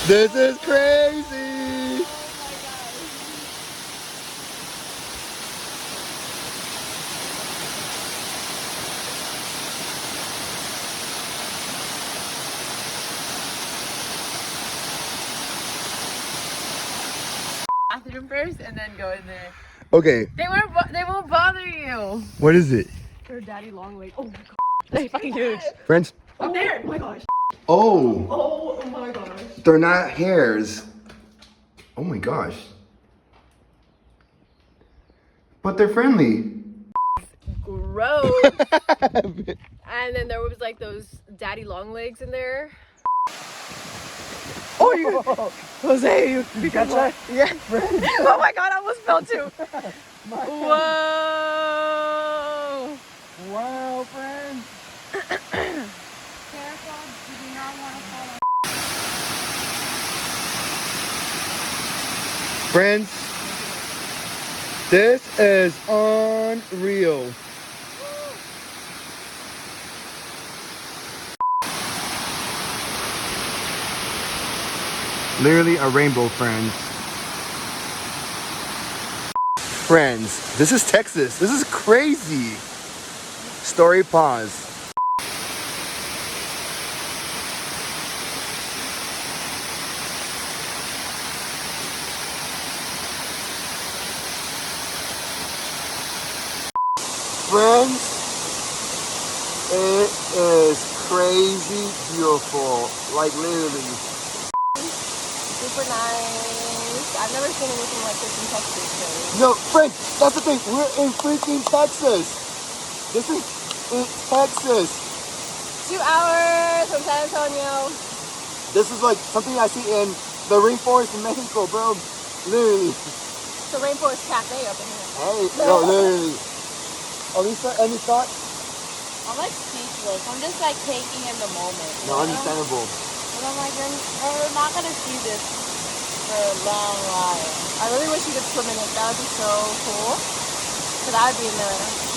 This is crazy. Bathroom first and then go in there. Okay. They won't bother you. What is it? They're daddy long legs. Oh my god. They fucking huge. Friends? Up there. Oh my gosh. Oh. Oh my gosh. They're not hairs. Oh my gosh. But they're friendly. Gross. And then there was like those daddy long legs in there. Oh, you, Jose, you catch that? Yeah. Oh my god, I almost fell too. Whoa. Wow, friends. Careful, you do not want to fall. Friends, this is unreal. Literally a rainbow, friends. Friends, this is Texas. This is crazy. Story pause. Friends, it is crazy beautiful. Like literally. Super nice. I've never seen anything like this in Texas. So. No, friends, that's the thing. We're in freaking Texas. This is in Texas. 2 hours from San Antonio. This is like something I see in the rainforest in Mexico, bro. Literally. It's a rainforest cafe up in here. Hey, no, literally. Allysa, any thoughts? I'm like speechless. I'm just like taking in the moment. No, understandable. And I'm like, we're not gonna see this for a long while. I really wish you could swim in it. That would be so cool. Cause I'd be in there.